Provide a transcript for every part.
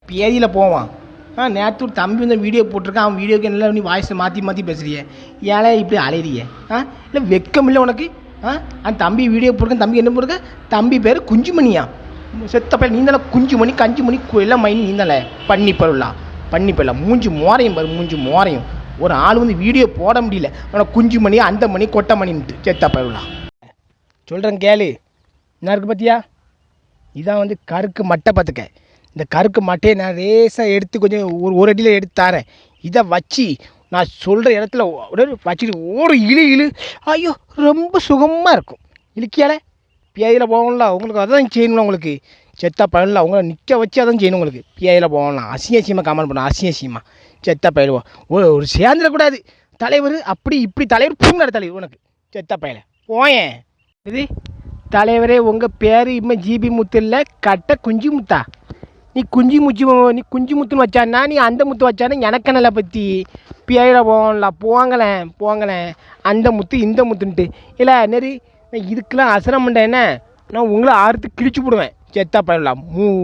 பேதியில் போவான். நேற்று ஒரு தம்பி வந்து வீடியோ போட்டிருக்கான். அவன் வீடியோக்கு என்ன நீ வாய்ஸை மாற்றி பேசுறிய, ஏழை இப்படி அலையிறிய? இல்லை வெக்கம் இல்லை உனக்கு? அந்த தம்பி வீடியோ போட்டிருக்கேன். தம்பி என்ன போட்டிருக்க? தம்பி பேர் குஞ்சுமணியா? செத்த பையன் நீந்தால குஞ்சுமணி கஞ்சுமணி எல்லாம் மைனி நீந்தால பண்ணி போயிடலாம். மூஞ்சி மோரையும் பாரு, மூஞ்சி மோரையும். ஒரு ஆள் வந்து வீடியோ போட முடியல, அவனை குஞ்சு மணி அந்த மணி கொட்டை மணின்ட்டு செத்த போயிடலாம். சொல்கிறேன் கேளு, என்ன இருக்குது பார்த்தியா? இதான் வந்து கருக்கு மட்டை பார்த்துக்க. இந்த கருக்கு மட்டையை நான் ரேஸாக எடுத்து கொஞ்சம் ஒரு அடியில் எடுத்து தரேன். இதை வச்சு நான் சொல்கிற இடத்துல வச்சுட்டு ஒரு இழு. ஐயோ ரொம்ப சுகமாக இருக்கும். இழுக்கியால பேதியில் போகணும்ல, உங்களுக்கு அதான் செய்யணும். உங்களுக்கு செத்தா பயில அவங்கள நிற்க வச்சு அதான் செய்யணும். உங்களுக்கு பேதியில் போகலாம். அசிங்கமாக கமெண்ட் பண்ண, அசிங்கமாக செத்தா பயிலுவோம். ஒரு சேர்ந்துடக்கூடாது. தலைவர் அப்படி இப்படி தலைவர் பூங்காட தலைவர் உனக்கு செத்தா பயில போயேன். இது தலைவரே உங்கள் பேர் இம்மா ஜிபி முத்து இல்லை, கட்ட குஞ்சு முத்தா. நீ குஞ்சு முத்துன்னு வச்சானா, நீ அந்த முத்து வச்சானே எனக்கு நல்லா பற்றி பேர போகலாம். போங்களேன் அந்த முத்து இந்த முத்துன்ட்டு இல்லை நெறி. இதுக்கெல்லாம் அசரம் பண்ண என்ன, நான் உங்களை ஆறுத்து கிழிச்சு போடுவேன் செத்தா போயிடலாம்.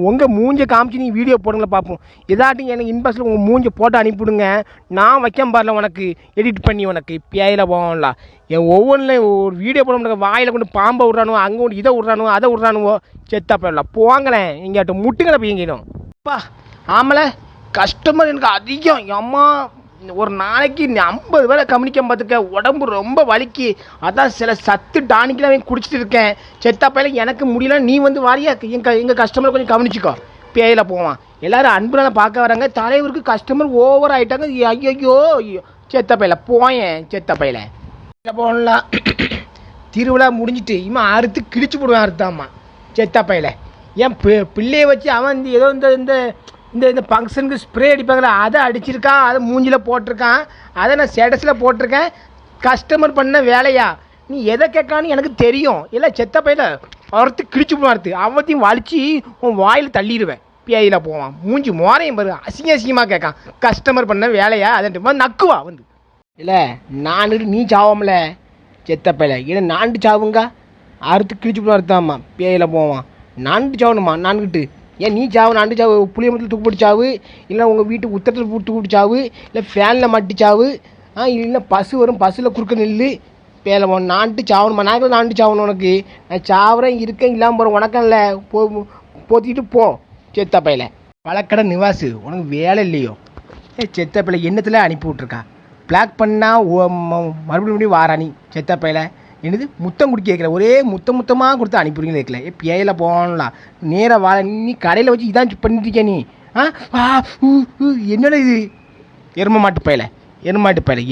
உங்கள் மூஞ்சை காமிச்சு நீ வீடியோ போடுங்கள பார்ப்போம். ஏதாட்டும் எனக்கு இன்பாக்ஸில் உங்கள் மூஞ்சை போட்டு அனுப்பிவிடுங்க. நான் வைக்க பாருல உனக்கு எடிட் பண்ணி உனக்கு பேயில போகலாம். என் ஒவ்வொன்றில் ஒரு வீடியோ போட முடியாது. வாயில் கொண்டு பாம்பை விட்றானுவோ, அங்கே கொண்டு இதை விட்றானுவோ, அதை விட்றானுவோ செத்தா போயிடலாம். போங்களேன் எங்கேயாட்டும் முட்டுங்களை போய்ங்கிடும். அப்பா ஆமலை கஸ்டமர் எனக்கு அதிகம். அம்மா ஒரு நாளைக்கு 50 பேரை கவனிக்க பார்த்துக்க. உடம்பு ரொம்ப வலிக்கு. அதான் சில சத்து டானிக்கெலாம் குடிச்சிட்டு இருக்கேன். செத்தா பையில எனக்கு முடியல. நீ வந்து வாரியா எங்கள் கஸ்டமரை கொஞ்சம் கவனிச்சிக்கோ. பேயில போவான். எல்லோரும் அன்புனால பார்க்க வராங்க. தலைவருக்கு கஸ்டமர் ஓவர் ஆகிட்டாங்க. ஐயோ செத்த பையில போயேன். செத்த பையில போகலாம். திருவிழா முடிஞ்சிட்டு இவன் அறுத்து கிழிச்சு போடுவேன். அறுத்தாம்மா செத்தா பையில. ஏன் பிள்ளையை வச்சு அவன் ஏதோ இந்த இந்த ஃபங்க்ஷனுக்கு ஸ்ப்ரே அடிப்பாங்களா, அதை அடிச்சிருக்கான். அதை மூஞ்சில் போட்டிருக்கான். அதை நான் ஸ்டேட்டஸில் போட்டிருக்கேன். கஸ்டமர் பண்ண வேலையா? நீ எதை கேட்கான்னு எனக்கு தெரியும். இல்லை செத்த பையில அறுத்து கிழிச்சு போடுவார்த்து அவத்தையும் வலிச்சு உன் வாயில் தள்ளிடுவேன். பேயில போவான். மூஞ்சி மோரையும் பாரு, அசிங்கமாக கேட்கான். கஸ்டமர் பண்ண வேலையா? அதை நக்குவா வந்து. இல்லை நானுட்டு நீ சாவாமல செத்த பையில. இல்லை நான்ட்டு சாவுங்க. அறுத்து கிழிச்சு போடுவார்த்தாம்மா பேயில போவான். நான்ட்டு சாவணுமா? நான்கிட்டு ஏன் நீ சாவு? நான்ட்டு சாவு. புளியமரத்தில் தூக்கு போட்டு சாவு, இல்லை உங்கள் வீட்டு உத்தரத்தில் தூக்கு போட்டு சாவு, இல்லை ஃபேனில் மாட்டி சாவு. இல்லைன்னா பசு வரும், பஸ்ஸில் குறுக்க நெல் பேல நான்ட்டு சாவணுமா? நாங்களும் நான்ட்டு சாவணும். உனக்கு நான் சாவுறேன் இருக்கேன் இல்லாமல் போகிறேன். உனக்கும் இல்லை போத்திக்கிட்டு போ செத்த பையில. பழக்கடை நிவாசு உனக்கு வேலை இல்லையோ? செத்த பையில எண்ணத்தில் அனுப்பி விட்ருக்கா. பிளாக் பண்ணால் மறுபடியும் வாராணி செத்த பையில. என்னது முத்தம் குடிக்க கேட்கல, ஒரே முத்தமாக கொடுத்து அனுப்பிடுங்க கேட்கல. பேயில போகலாம். நேராக வாழ. நீ கடையில் வச்சு இதான் பண்ணிட்டுருக்கே நீ. என்னடா இது? எரும மாட்டு பையில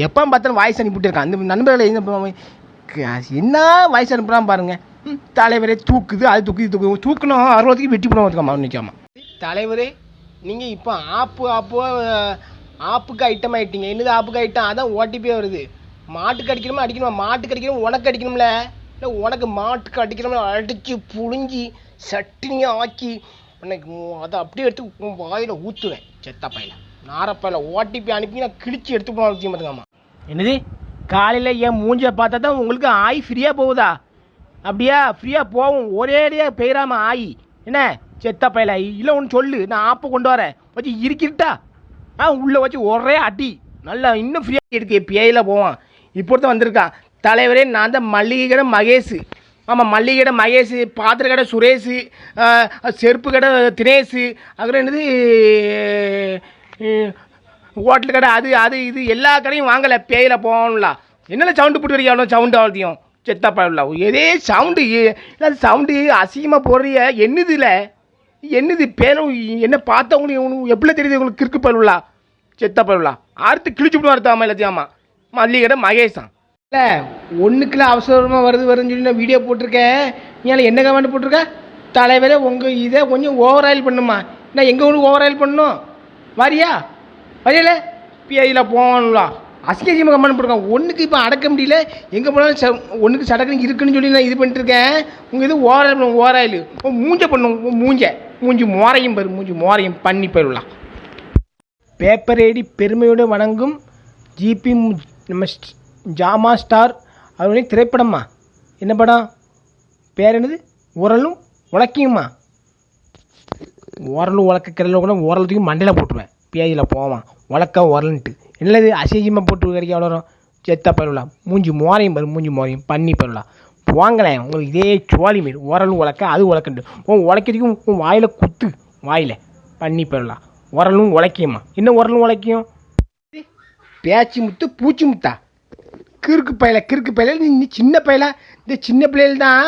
எப்போ பார்த்தாலும் வாய்ஸ் அனுப்பிட்டு இருக்கான். அந்த நண்பர்களை என்ன வாய்ஸ் அனுப்புகிறான் பாருங்க. தலைவரே தூக்குது, அது தூக்குது, இது தூக்கு தூக்கணும். 60 வெட்டி போட வந்துக்காமா நிற்காமா. தலைவரே நீங்கள் இப்போ ஆப்புக்கு ஐட்டம் ஆகிட்டீங்க. என்னது ஆப்புக்கு ஐட்டம்? அதான் ஓடிபி வருது. மாட்டுக்கு அடிக்கணுமா? மாட்டுக்கு அடிக்கணும். உனக்கு அடிக்கணும்ல? இல்லை உனக்கு மாட்டுக்கு அடிக்கணும்ல? அடித்து புழிஞ்சி சட்டினியாக ஆக்கி உனக்கு அதை அப்படியே எடுத்து வாயில் ஊற்றுவேன் செத்தா பையில. நாரப்பையில் ஓடிபி அனுப்பி நான் கிழிச்சு எடுத்து போன பார்த்துக்காமா. என்னது காலையில் என் மூஞ்சியை பார்த்தா தான் உங்களுக்கு ஆய் ஃப்ரீயாக போகுதா? அப்படியா? ஃப்ரீயாக போகும். ஒரேடியாக பெயராமல் ஆயி என்ன செத்தா பையில. இல்லை ஒன்று சொல்லு, நான் ஆப்பை கொண்டு வரேன். வச்சு இருக்கிட்டா உள்ளே வச்சு ஒரே அடி நல்லா இன்னும் ஃப்ரீயாக இருக்கு. பேயில போவான். இப்போதான் வந்திருக்கான். தலைவரே நான் தான் மல்லிகை கடை மகேஷ். ஆமாம் மல்லிகை கடை மகேஷ், பாத்திர கடை சுரேஷ், செருப்பு கடை தினேஷ், அப்புறம் என்னது ஹோட்டல் கடை அது இது எல்லா கடையும் வாங்கலை. பேயில போகணும்ல. என்னென்ன சவுண்டு போட்டு வரைக்கும் அவ்வளோ சவுண்டு அவ்வளோத்தையும் செத்தா பழம்ல. எதே சவுண்டு சவுண்டு அசிங்கமாக போடுறிய. என்னது பேரும் என்ன பார்த்தவங்களுக்கு எப்படி தெரியுது? உங்களுக்கு கிறுக்கு பழுவலா செத்த பழுவலா அறுத்து கிழிச்சு விட்டு அறுத்தாமா எல்லாத்தையாமா. மல்லிகை கடை மகேஷான். இல்லை ஒன்றுக்குள்ள அவசரமாக வருதுன்னு சொல்லி நான் வீடியோ போட்டிருக்கேன். நீ என்ன கமெண்ட் போட்டிருக்க? தலைவரே உங்கள் இதை கொஞ்சம் ஓவர் ஆயில் பண்ணுமா? நான் எங்கே ஒன்று ஓவர் ஆயில் பண்ணணும்? வரியால பிஐயில் போகணும்ல. அசிங்கமாக கமெண்ட் போட்டிருக்கேன். ஒன்றுக்கு இப்போ அடக்க முடியல. எங்கே போனாலும் ஒன்றுக்கு சடக்கு இருக்குன்னு சொல்லி நான் இது பண்ணிட்டுருக்கேன். உங்கள் இது ஓவர் ஆயில் பண்ணும். ஓவர் ஆயில் மூஞ்ச பண்ணும். மூஞ்சி மோரையும் பாரு, மூஞ்சி மோரையும் பண்ணி போயிடலாம். பேப்பர் ஐடி பெருமையோடு வணங்கும் ஜிபி நம்ம ஜாமா ஸ்டார் அவருடைய திரைப்படம்மா. என்ன படம்? பேர் என்னது? உரலும் உலக்கியுமா? உரல் உலக்கிற கூட உரலத்துக்கு மண்டையில் போட்டுருவேன். பேஜில் போவான் உலக்க உரல்ன்ட்டு. என்னது அசிங்கமாக போட்டு கிடைக்க அவ்வளோ செத்தா பரவலாம். மூஞ்சி மோரையும் பாரு, மூஞ்சி மோரையும் பண்ணி பரவலாம். போங்களேன், உங்களுக்கு இதே சோழி மாரி உரலும் உலக்க அது உலக்கண்டு உழைக்கிறதுக்கும் உன் வாயில் குத்து வாயில் பண்ணி பரவலாம். உரலும் உழைக்கியம்மா. என்ன உரலும் உழைக்கியும்? பேச்சு முத்து பூச்சி முத்தா? கிறுக்கு பயில நீ சின்ன பயில. இந்த சின்ன பிள்ளைகள் தான்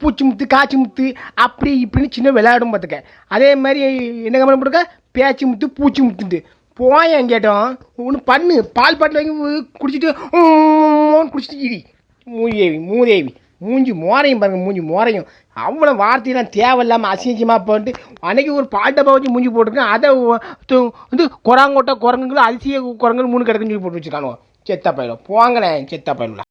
பூச்சி முத்து காய்ச்சி முத்து அப்படி இப்படின்னு சின்ன விளையாடும் பார்த்துக்க. அதே மாதிரி என்ன கம்பெனி போட்டுக்க பேச்சு முத்து பூச்சி முத்துன்ட்டு போயேன் கேட்டோம். ஒன்று பண்ணு பால் பாட்டில் வாங்கி குடிச்சிட்டு இடி மூதேவி மூஞ்சி மோரையும் பாருங்க, மூஞ்சி மோரையும் அவ்வளோ வார்த்தையெல்லாம் தேவையில்லாமல் அசிங்கமாக போட்டு அன்னைக்கு ஒரு பால் டப்பா வச்சு மூஞ்சி போட்டிருக்கேன். அதை வந்து குரங்கோட்டை குரங்குங்களும் அரிசியை குரங்குகள் 3 கிடக்குன்னு சொல்லி போட்டு வச்சுக்கானுவோம். செத்தா பயிலும் போங்களேன், செத்தா பயிலுங்களா.